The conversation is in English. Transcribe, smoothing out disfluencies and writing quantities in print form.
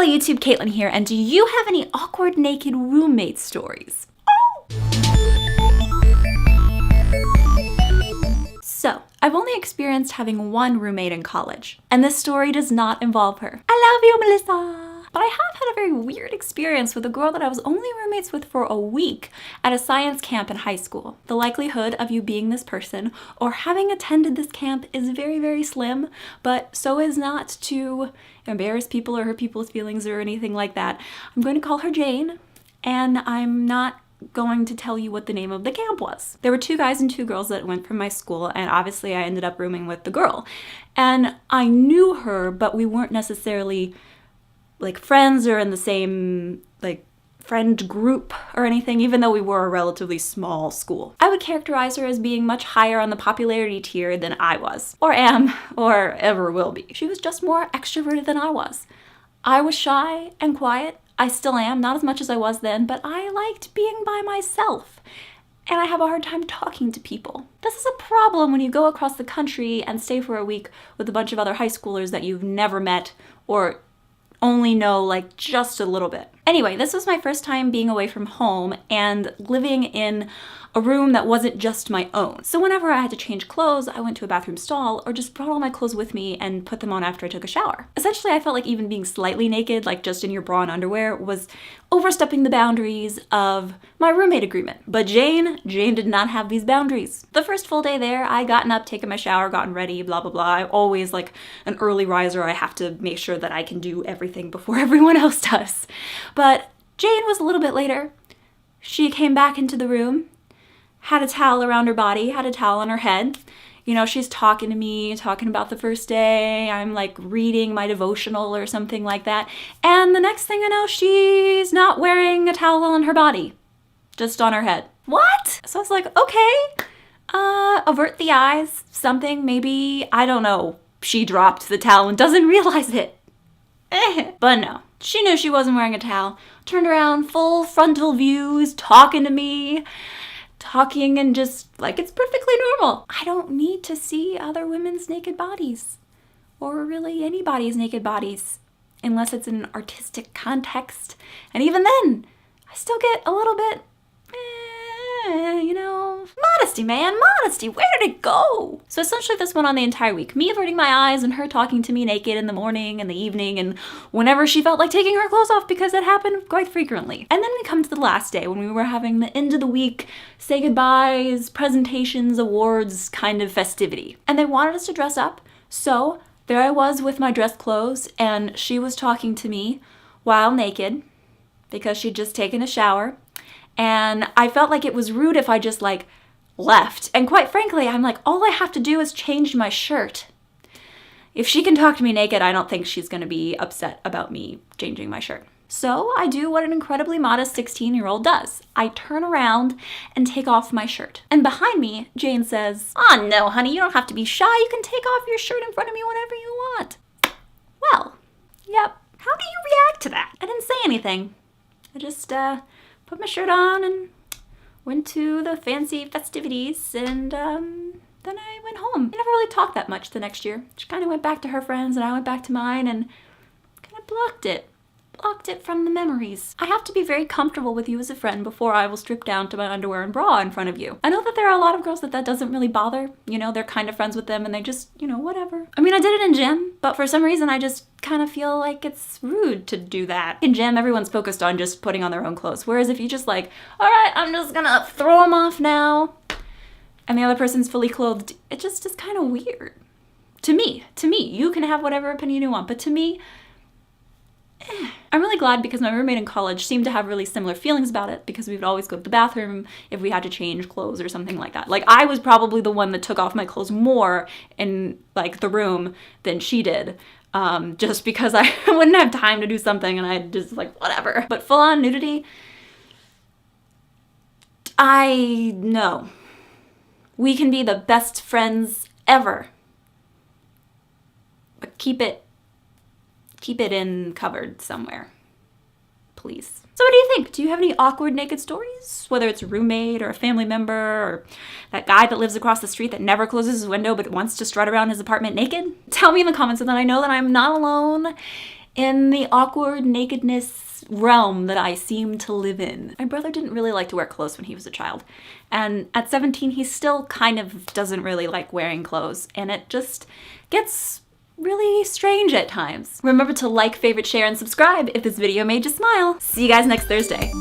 Hello YouTube, Kaitlyn here, and do you have any awkward naked roommate stories? So, I've only experienced having one roommate in college, and this story does not involve her. I love you, Melissa! But I have had a very weird experience with a girl that I was only roommates with for a week at a science camp in high school. The likelihood of you being this person or having attended this camp is very, very slim, but so is not to embarrass people or hurt people's feelings or anything like that. I'm going to call her Jane, and I'm not going to tell you what the name of the camp was. There were 2 guys and 2 girls that went from my school, and obviously I ended up rooming with the girl. And I knew her, but we weren't necessarily like friends or in the same like friend group or anything, even though we were a relatively small school. I would characterize her as being much higher on the popularity tier than I was, or am, or ever will be. She was just more extroverted than I was. I was shy and quiet. I still am, not as much as I was then, but I liked being by myself. And I have a hard time talking to people. This is a problem when you go across the country and stay for a week with a bunch of other high schoolers that you've never met or only know like just a little bit. Anyway, this was my first time being away from home and living in a room that wasn't just my own. So whenever I had to change clothes, I went to a bathroom stall or just brought all my clothes with me and put them on after I took a shower. Essentially, I felt like even being slightly naked, like just in your bra and underwear, was overstepping the boundaries of my roommate agreement. But Jane did not have these boundaries. The first full day there, I gotten up, taken my shower, gotten ready, blah, blah, blah. I'm always like an early riser. I have to make sure that I can do everything before everyone else does. But Jane was a little bit later. She came back into the room, had a towel around her body, had a towel on her head. You know, she's talking to me, talking about the first day. I'm like reading my devotional or something like that. And the next thing I know, she's not wearing a towel on her body, just on her head. What? So I was like, okay, avert the eyes, something, maybe, I don't know. She dropped the towel and doesn't realize it. But no, she knew she wasn't wearing a towel. Turned around, full frontal views, talking to me. Talking and just like it's perfectly normal. I don't need to see other women's naked bodies or really anybody's naked bodies unless it's in an artistic context. And even then, I still get a little bit, you know, modesty, man, modesty. Where did it go? So essentially this went on the entire week. Me averting my eyes and her talking to me naked in the morning and the evening and whenever she felt like taking her clothes off because it happened quite frequently. And then we come to the last day when we were having the end of the week, say goodbyes, presentations, awards kind of festivity. And they wanted us to dress up. So there I was with my dress clothes and she was talking to me while naked because she'd just taken a shower. And I felt like it was rude if I just like left. And quite frankly, I'm like, all I have to do is change my shirt. If she can talk to me naked, I don't think she's gonna be upset about me changing my shirt. So I do what an incredibly modest 16-year-old does. I turn around and take off my shirt. And behind me, Jane says, "Oh no, honey, you don't have to be shy. You can take off your shirt in front of me whenever you want." Well, yep. How do you react to that? I didn't say anything. I just, put my shirt on and went to the fancy festivities and then I went home. I never really talked that much the next year. She kind of went back to her friends and I went back to mine and kind of blocked it from the memories. I have to be very comfortable with you as a friend before I will strip down to my underwear and bra in front of you. I know that there are a lot of girls that doesn't really bother. You know, they're kind of friends with them and they just, you know, whatever. I mean, I did it in gym, but for some reason I just kind of feel like it's rude to do that. In gym, everyone's focused on just putting on their own clothes. Whereas if you just like, all right, I'm just gonna throw them off now, and the other person's fully clothed, it just is kind of weird. To me, you can have whatever opinion you want, but to me, I'm really glad because my roommate in college seemed to have really similar feelings about it because we would always go to the bathroom if we had to change clothes or something like that. Like I was probably the one that took off my clothes more in like the room than she did. Just because I wouldn't have time to do something and I'd just like, whatever. But full on nudity, I know. We can be the best friends ever. But keep it in covered somewhere, please. So what do you think? Do you have any awkward naked stories? Whether it's a roommate or a family member or that guy that lives across the street that never closes his window but wants to strut around his apartment naked? Tell me in the comments so that I know that I'm not alone in the awkward nakedness realm that I seem to live in. My brother didn't really like to wear clothes when he was a child, and at 17 he still kind of doesn't really like wearing clothes, and it just gets really strange at times. Remember to like, favorite, share, and subscribe if this video made you smile. See you guys next Thursday.